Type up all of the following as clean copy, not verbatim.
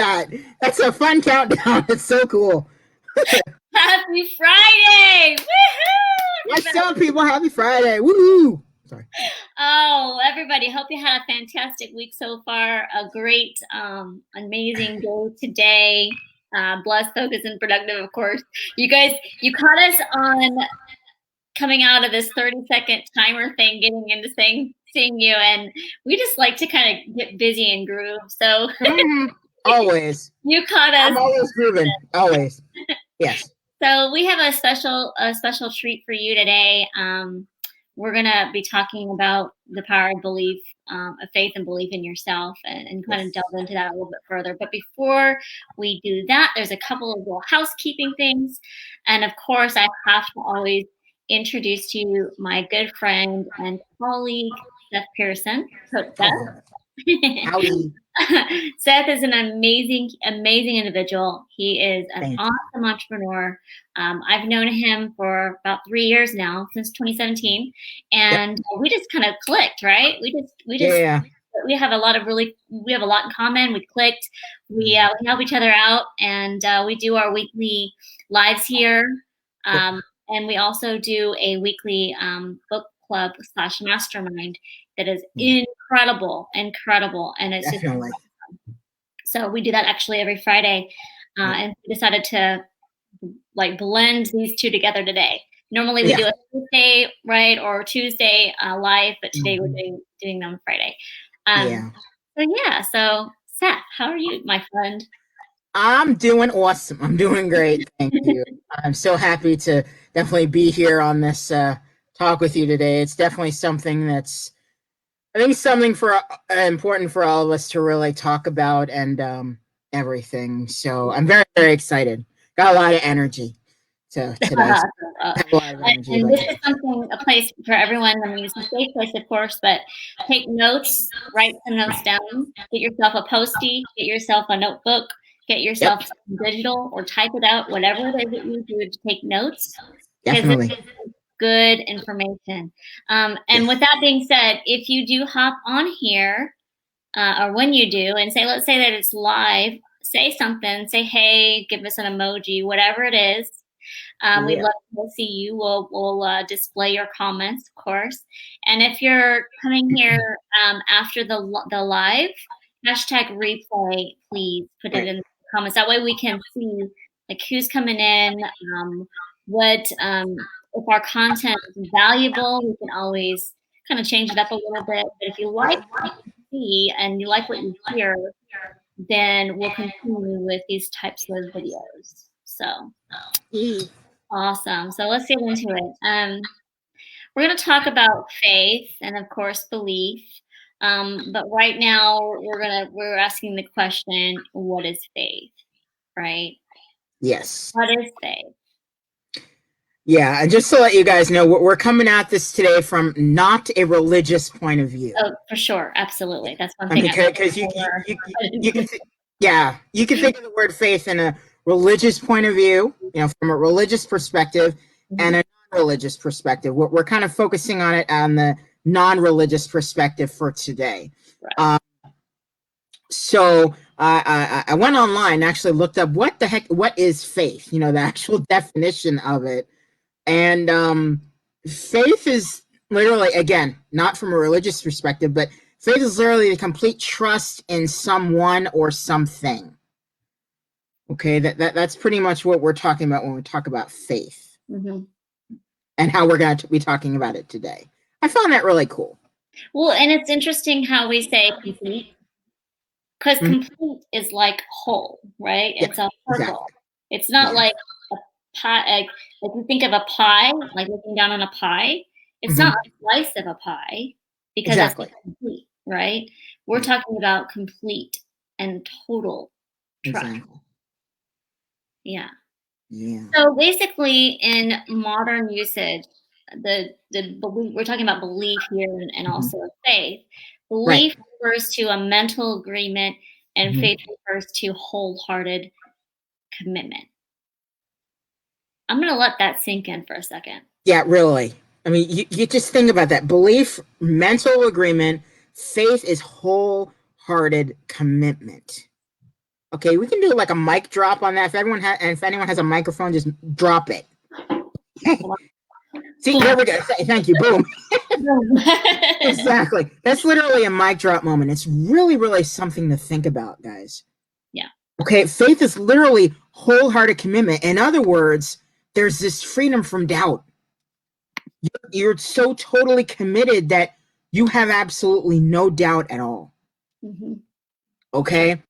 that. That's a fun countdown. It's so cool. Happy Friday! Woohoo! What's up, people? Happy Friday. Woohoo! Sorry. Oh, everybody, hope you had a fantastic week so far. A great, amazing day today. Blessed, focused, and productive, of course. You guys, you caught us on coming out of this 30-second timer thing, getting into seeing you, and we just like to kind of get busy and groove. So Always. You caught us. I'm always grooving. Always. Yes. So we have a special treat for you today. We're gonna be talking about the power of belief, of faith and belief in yourself, and kind of delve into that a little bit further. But before we do that, there's a couple of little housekeeping things, and of course, I have to always introduce to you my good friend and colleague, Seth Pearson. Coach Seth. Howdy. Seth is an amazing individual. He is an awesome entrepreneur. I've known him for about 3 years now, since 2017, and we just kind of clicked, right? We have a lot in common. We clicked. We help each other out, and we do our weekly lives here, and we also do a weekly book club / mastermind that is incredible, and it's Definitely. so we do that actually every Friday, and we decided to like blend these two together today. Normally we do a Tuesday, right, or Tuesday live, but today we're doing them Friday. So Seth, how are you, my friend? I'm doing awesome. I'm doing great. Thank you. I'm so happy to definitely be here on this talk with you today. It's definitely something that's, I think, something for important for all of us to really talk about and everything. So I'm very, very excited. Got a lot of energy today. And this is a place for everyone. I mean, it's a safe place, of course, but take notes, write some notes down, get yourself a Post-it, get yourself a notebook, get yourself something digital, or type it out, whatever it is that you do to take notes. Definitely. This is good information. And with that being said, if you do hop on here, or when you do, and let's say that it's live, say something, say hey, give us an emoji, whatever it is. We'd love to see you. We'll display your comments, of course. And if you're coming here after the live, hashtag replay, please put it in the comments. That way we can see like who's coming in, if our content is valuable, we can always kind of change it up a little bit. But if you like what you see and you like what you hear, then we'll continue with these types of videos. So awesome. So let's get into it. We're going to talk about faith and, of course, belief. But right now we're asking the question, what is faith? Right? Yes. What is faith? Yeah, and just to let you guys know, we're coming at this today from not a religious point of view. Oh, for sure, absolutely. That's one thing. Because you can you can think of the word faith in a religious point of view, from a religious perspective, and a non-religious perspective. We're kind of focusing on it on the non-religious perspective for today. Right. So I went online and actually looked up what is faith, the actual definition of it. And faith is literally, again, not from a religious perspective, but faith is literally the complete trust in someone or something. Okay, that's pretty much what we're talking about when we talk about faith, and how we're going to be talking about it today. I found that really cool. Well, and it's interesting how we say complete, because complete is like whole, right? Yeah, it's a circle. Exactly. It's not like a pie. Like you think of a pie, like looking down on a pie. It's not a slice of a pie, because it's complete, right? We're talking about complete and total trust. Exactly. Yeah. Yeah. So basically, in modern usage, the belief, we're talking about belief here, and also faith. Belief refers to a mental agreement, and faith refers to wholehearted commitment. I'm going to let that sink in for a second. Yeah, really. I mean, you just think about that. Belief, mental agreement, faith is wholehearted commitment. Okay, we can do like a mic drop on that. If anyone has a microphone, just drop it. See, there we go. Thank you. Boom. Exactly. That's literally a mic drop moment. It's really, really something to think about, guys. Yeah. Okay, faith is literally wholehearted commitment. In other words, there's this freedom from doubt. You're so totally committed that you have absolutely no doubt at all. Mm-hmm. Okay?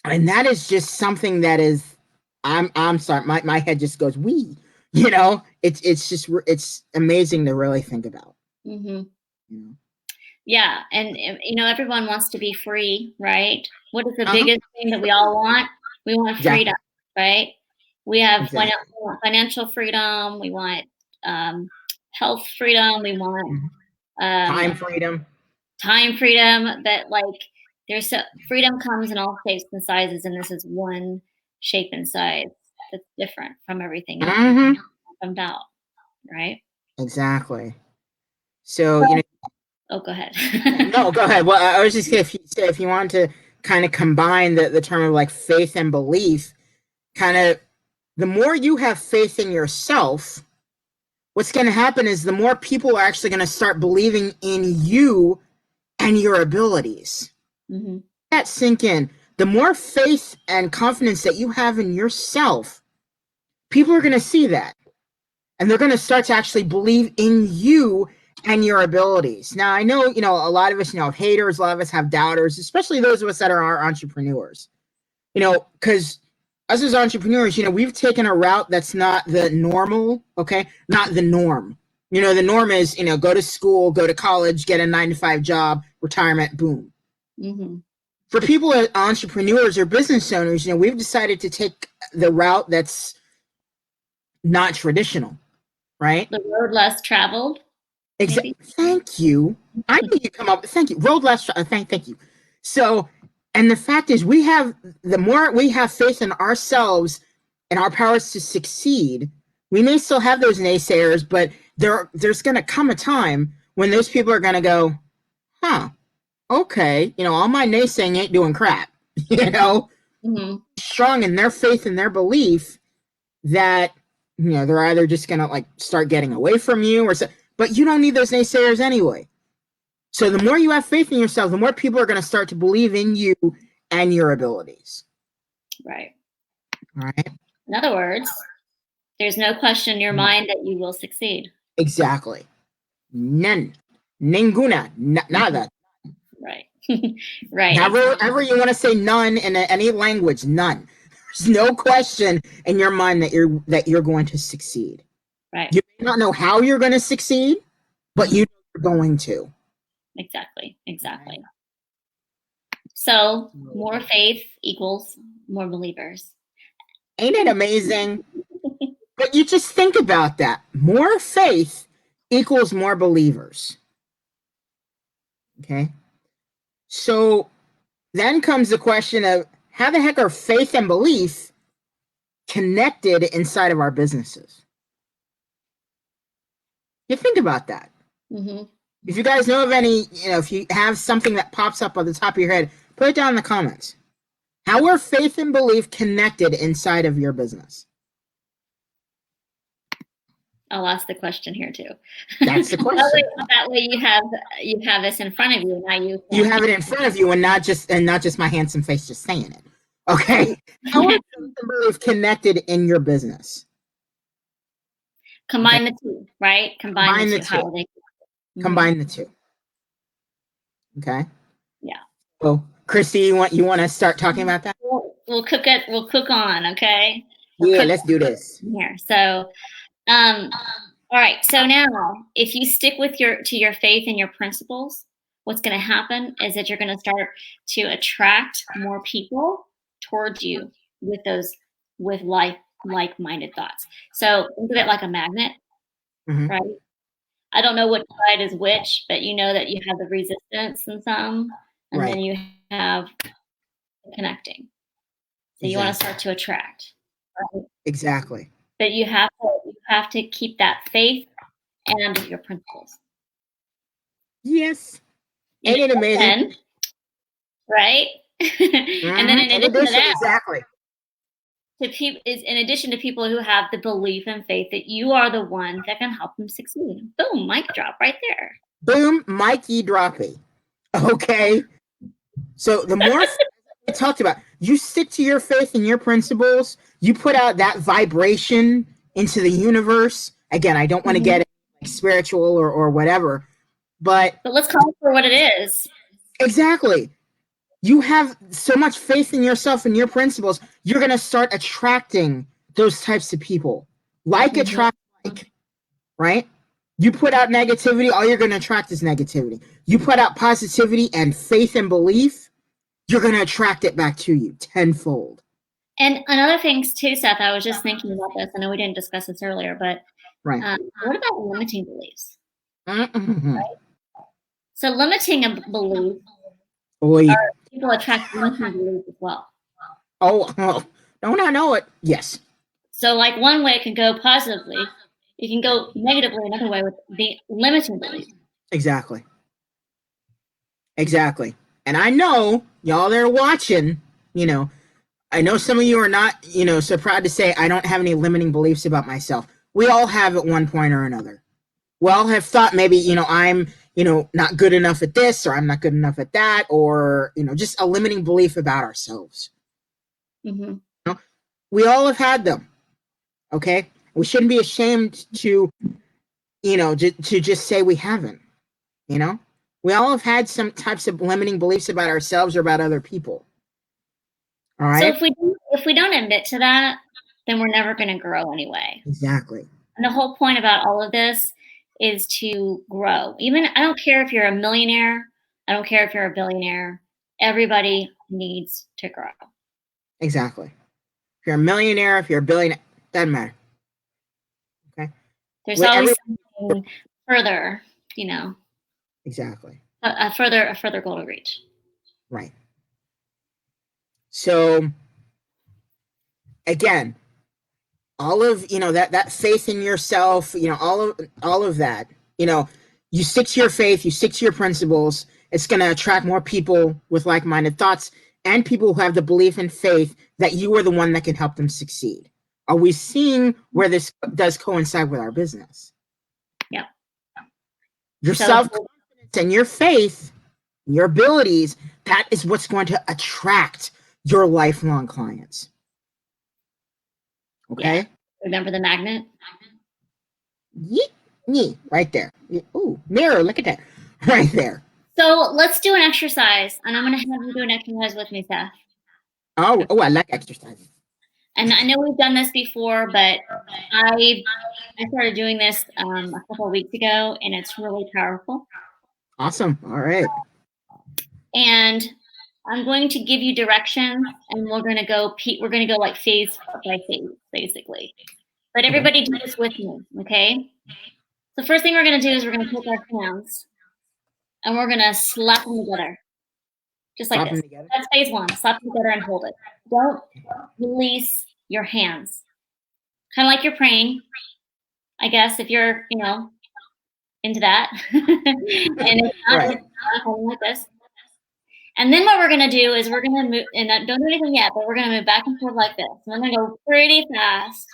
And that is just something that is I'm sorry, my head just goes wee. You know, it's amazing to really think about. Mm-hmm. You know? Yeah, and everyone wants to be free, right? What is the biggest thing that we all want? We want freedom, right? We have financial freedom. We want health freedom. We want time freedom. Time freedom. That there's freedom comes in all shapes and sizes, and this is one shape and size that's different from everything else. From doubt, right? Exactly. So you know. Oh, go ahead. No, go ahead. Well, I was just gonna say if you want to kind of combine the term of like faith and belief, kind of the more you have faith in yourself, what's going to happen is the more people are actually going to start believing in you and your abilities. Mm-hmm. That sink in. The more faith and confidence that you have in yourself, people are going to see that. And they're going to start to actually believe in you and your abilities. Now, I know, a lot of us, have haters, a lot of us have doubters, especially those of us that are our entrepreneurs. Because us as entrepreneurs, we've taken a route that's not the normal, okay? Not the norm. The norm is, go to school, go to college, get a 9-to-5 job, retirement, boom. Mm-hmm. For people as entrepreneurs or business owners, we've decided to take the route that's not traditional, right? The road less traveled. Exactly. Thank you. I knew you'd come up. Thank you. Road less. Thank you. So, and the fact is, the more we have faith in ourselves and our powers to succeed, we may still have those naysayers, but there's going to come a time when those people are going to go, okay, all my naysaying ain't doing crap, Mm-hmm. strong in their faith and their belief that, they're either just going to like start getting away from you or so, but you don't need those naysayers anyway. So the more you have faith in yourself, the more people are going to start to believe in you and your abilities. Right. All right. In other words, there's no question in your mind that you will succeed. Exactly. None. Ninguna. Nada. Right. Right. However you want to say none in any language, none. There's no question in your mind that you're going to succeed. Right. You may not know how you're going to succeed, but you know you're going to. Exactly. So more faith equals more believers. Ain't it amazing? But you just think about that. More faith equals more believers. Okay. So then comes the question of how the heck are faith and belief connected inside of our businesses? You think about that. Mm-hmm. If you guys know of any, if you have something that pops up on the top of your head, put it down in the comments. How are faith and belief connected inside of your business? I'll ask the question here too. That's the question. that way you have this in front of you. Now you have it in front of you, and not just my handsome face just saying it. Okay. How are faith and belief connected in your business? Combine the two, right? Combine the two. How are they? Combine the two. Okay. Yeah. So, Christy, you want to start talking about that? We'll cook it. We'll cook on. Okay. Let's do this. Here. So, all right. So now, if you stick with your faith and your principles, what's going to happen is that you're going to start to attract more people towards you with like-minded thoughts. So think of it like a magnet, right? I don't know which side is which, but you know that you have the resistance in some, and then you have connecting. So you want to start to attract. Right? Exactly. But you have to keep that faith and your principles. Yes. Ain't it amazing? Right? And then in In addition to addition, that, exactly. in addition to people who have the belief and faith that you are the one that can help them succeed. Boom, mic drop right there. Boom, Mikey droppy. Okay. So the more I talked about, you stick to your faith and your principles, you put out that vibration into the universe. Again, I don't want to get spiritual or whatever, but let's call it for what it is. exactly. You have so much faith in yourself and your principles, you're going to start attracting those types of people. Like attract like, right? You put out negativity, all you're going to attract is negativity. You put out positivity and faith and belief, you're going to attract it back to you tenfold. And another thing too, Seth, I was just thinking about this. I know we didn't discuss this earlier, but Right. what about limiting beliefs? Mm-hmm. Right? So limiting a belief, people attract limiting beliefs as well. Oh, don't I know it? Yes. So like one way it can go positively, it can go negatively another way with the limiting belief. Exactly. Exactly. And I know y'all that are watching, I know some of you are not, so proud to say I don't have any limiting beliefs about myself. We all have at one point or another. We all have thought maybe, I'm, not good enough at this, or I'm not good enough at that, or, just a limiting belief about ourselves. Mm-hmm. We all have had them. Okay. We shouldn't be ashamed to, to just say we haven't, we all have had some types of limiting beliefs about ourselves or about other people. All right. So if we don't admit to that, then we're never going to grow anyway. Exactly. And the whole point about all of this is to grow. Even I don't care if you're a millionaire, I don't care if you're a billionaire. Everybody needs to grow. Exactly. If you're a millionaire, if you're a billionaire, doesn't matter. Okay. There's always something further, Exactly. A further goal to reach. Right. So again, all of that faith in yourself, all of that, you stick to your faith, you stick to your principles, it's going to attract more people with like-minded thoughts and people who have the belief and faith that you are the one that can help them succeed. Are we seeing where this does coincide with our business? Yeah. Your self-confidence and your faith, your abilities, that is what's going to attract your lifelong clients. Okay. Yeah. Remember the magnet? Yeet, right there. Ooh, mirror, look at that. Right there. So let's do an exercise, and I'm going to have you do an exercise with me, Seth. Oh, I like exercising. And I know we've done this before, but I started doing this a couple of weeks ago, and it's really powerful. Awesome. All right. And I'm going to give you directions, and we're going to go like phase by phase, basically. But everybody do this with me, okay? The first thing we're going to do is we're going to take our hands, and we're going to slap them together, just like this. That's phase one. Slap them together and hold it. Don't release your hands. Kind of like you're praying, I guess, if you're, into that. And it's not like this. And then what we're going to do is we're going to move, and don't do anything yet, but we're going to move back and forth like this. And I'm going to go pretty fast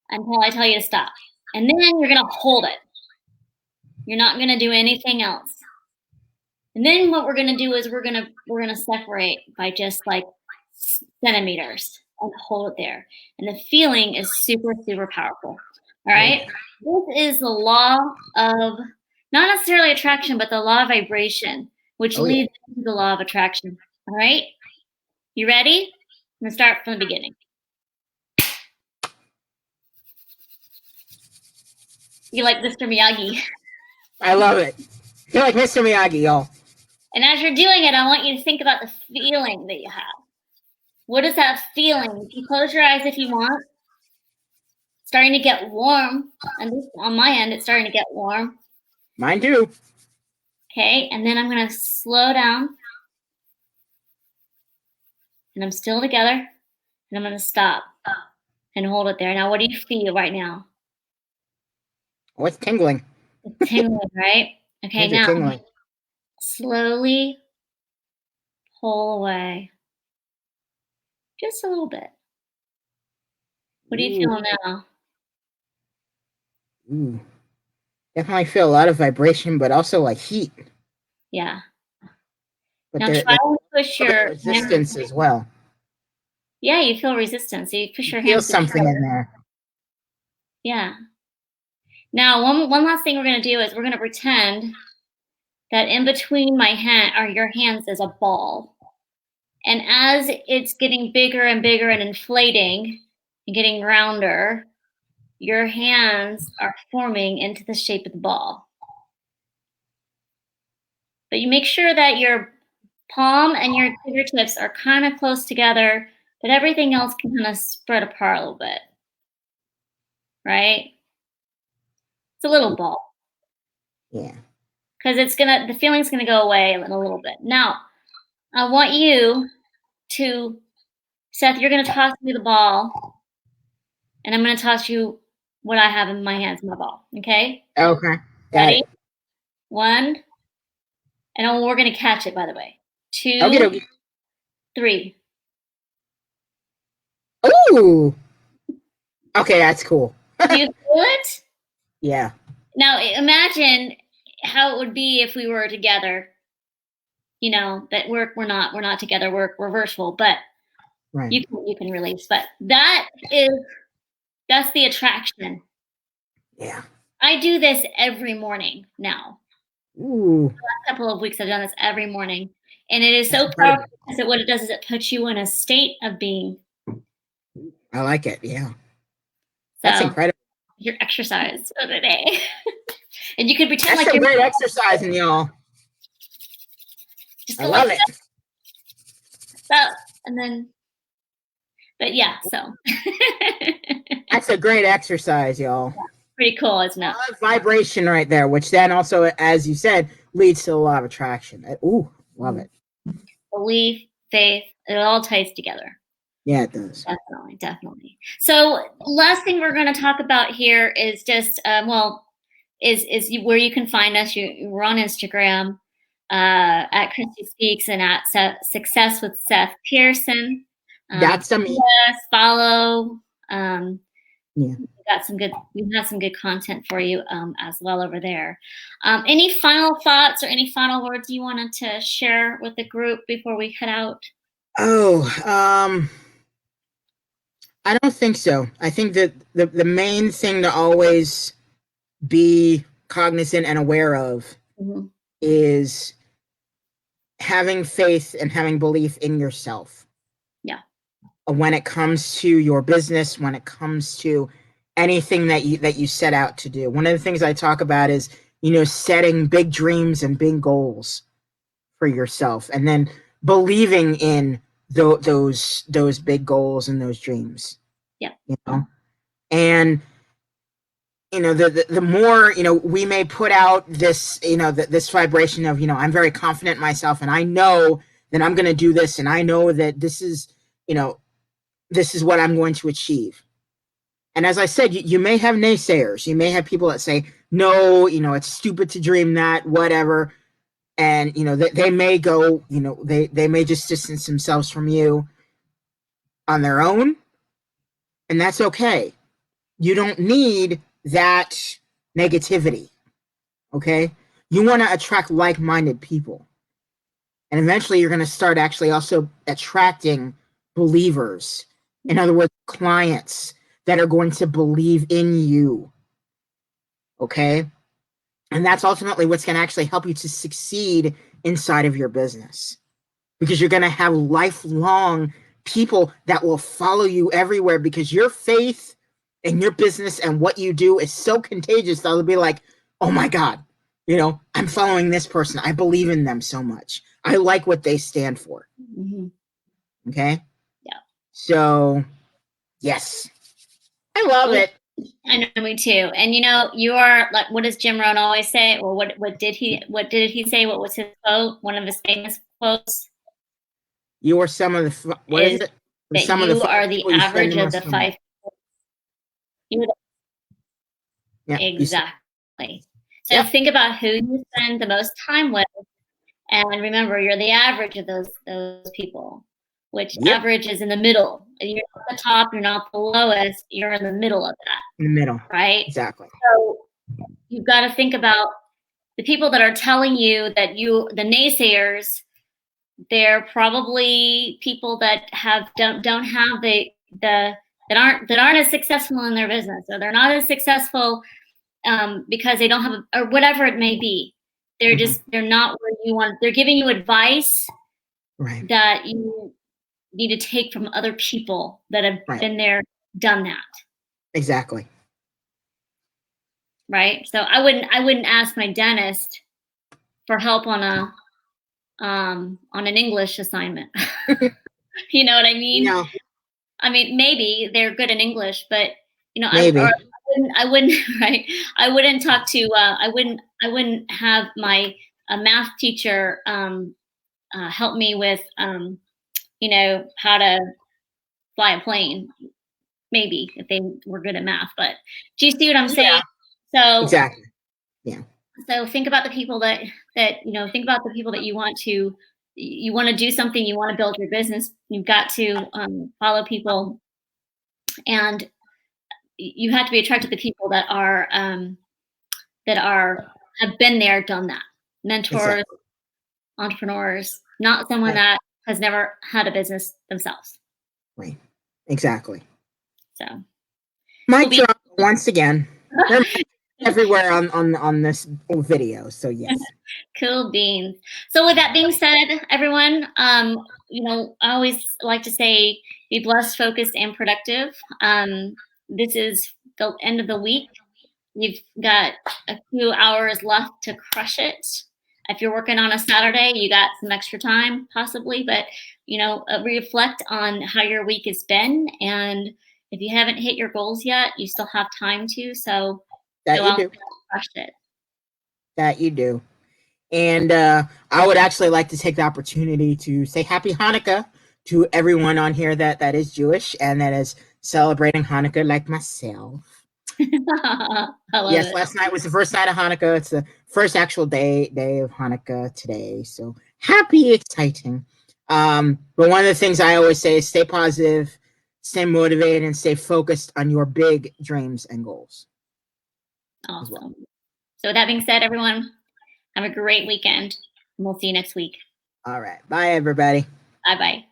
until I tell you to stop. And then you're going to hold it. You're not going to do anything else. And then what we're going to do is we're going to separate by just like centimeters and hold it there. And the feeling is super, super powerful. All right. This is the law of not necessarily attraction, but the law of vibration, which leads to the law of attraction. All right. You ready? I'm going to start from the beginning. You like Mr. Miyagi. I love it. You're like Mr. Miyagi, y'all. And as you're doing it, I want you to think about the feeling that you have. What is that feeling? You can close your eyes if you want. It's starting to get warm. At least on my end, it's starting to get warm. Mine too. Okay, and then I'm going to slow down. And I'm still together. And I'm going to stop and hold it there. Now, what do you feel right now? Oh, it's tingling. It's tingling, right? Okay, now slowly pull away. Just a little bit. What do you feel now? Ooh. Definitely feel a lot of vibration, but also like heat. Yeah. But Now there's try to push your resistance as well. Yeah, you feel resistance. So you push your Feel hands something together. in there. Yeah. Now, one last thing we're going to do is we're going to pretend that in between my hand or your hands is a ball. And as it's getting bigger and bigger and inflating and getting rounder, your hands are forming into the shape of the ball. But you make sure that your palm and your fingertips are kind of close together, but everything else can kind of spread apart a little bit. Right? It's a little ball. Yeah. Because the feeling's gonna go away in a little bit. Now, I want you to, Seth, you're gonna toss me the ball, and I'm gonna toss you what I have in my hands, my ball. Okay? Okay. Got Ready? it. 1, and we're gonna catch it, by the way. 2, Okay. 3. Ooh. Okay, that's cool. Do you feel it? Yeah. Now imagine how it would be if we were together. You know that we're not together. We're virtual, but Right. you can release. But that's the attraction. Yeah. I do this every morning now. Ooh. The last couple of weeks I've done this every morning, and it is so That's powerful incredible. because what it does is it puts you in a state of being. I like it. Yeah. That's So incredible. your exercise for the day, and you can pretend That's like some you're great exercising, y'all. just I go love like it. that, and then. But yeah, so That's a great exercise, y'all. pretty cool, isn't A it? lot of vibration right there, which then also, as you said, leads to a lot of attraction. Ooh, love it. Belief, faith, it all ties together. Yeah, it does. Definitely. So last thing we're going to talk about here is just, where you can find us. We're on Instagram at Christy Speaks and at Success with Seth Pearson. That's some. Yes, follow. Yeah. We have some good content for you as well over there. Any final thoughts or any final words you wanted to share with the group before we head out? Oh, I don't think so. I think that the main thing to always be cognizant and aware of is having faith and having belief in yourself. Yeah. When it comes to your business, when it comes to anything that you set out to do. One of the things I talk about is, setting big dreams and big goals for yourself, and then believing in those big goals and those dreams. Yeah. And the more we may put out this this vibration of I'm very confident in myself, and I know that I'm going to do this, and I know that this is what I'm going to achieve. And as I said, you may have naysayers. You may have people that say, no, it's stupid to dream that, whatever. And, they may go, they may just distance themselves from you on their own. And that's okay. You don't need that negativity. Okay. You want to attract like-minded people. And eventually you're going to start actually also attracting believers. In other words, clients that are going to believe in you. Okay. And that's ultimately what's going to actually help you to succeed inside of your business, because you're going to have lifelong people that will follow you everywhere, because your faith in your business and what you do is so contagious that they'll be like, oh my God, I'm following this person. I believe in them so much. I like what they stand for. Okay. Yeah. So yes, I love it. I know, me too. And you are like, what does Jim Rohn always say? Or what did he say? What was his quote? One of his famous quotes. You are some of the what is it? That some you of the are the average of the 5. Yeah, exactly. So think about who you spend the most time with, and remember, you're the average of those people. which Yep. average is in the middle. You're not the top, you're not the lowest, you're in the middle of that. In the middle. Right? Exactly. So you've got to think about the people that are telling you that the naysayers, they're probably people that don't have that aren't as successful in their business, or they're not as successful because they don't have or whatever it may be. They're they're not where you want. They're giving you advice that you need to take from other people that have been there, done that. Exactly. Right. So I wouldn't ask my dentist for help on an English assignment. You know what I mean? No. I mean, maybe they're good in English, but you know, Maybe. I wouldn't, right? I wouldn't talk to, I wouldn't have my math teacher help me with, you know, how to fly a plane. Maybe if they were good at math, but do you see what I'm saying? So exactly. Yeah. So think about the people that you know. Think about the people that you want to do something. You want to build your business. You've got to follow people, and you have to be attracted to people that have been there, done that. Mentors, entrepreneurs, not someone that has never had a business themselves. Right. Exactly. So, mic drop once again. Everywhere on this video. So yes. Cool beans. So with that being said, everyone, you know, I always like to say, be blessed, focused, and productive. This is the end of the week. You've got a few hours left to crush it. If you're working on a Saturday, you got some extra time possibly, but you know, reflect on how your week has been. And if you haven't hit your goals yet, you still have time to. So that you do. Crush it. That you do. And I would actually like to take the opportunity to say Happy Hanukkah to everyone on here that is Jewish and that is celebrating Hanukkah like myself. Yes, last night was the first night of Hanukkah. It's the first actual day of Hanukkah today. So happy, exciting. But one of the things I always say is stay positive, stay motivated, and stay focused on your big dreams and goals. Awesome. Well. So with that being said, everyone, have a great weekend. And we'll see you next week. All right. Bye, everybody. Bye-bye.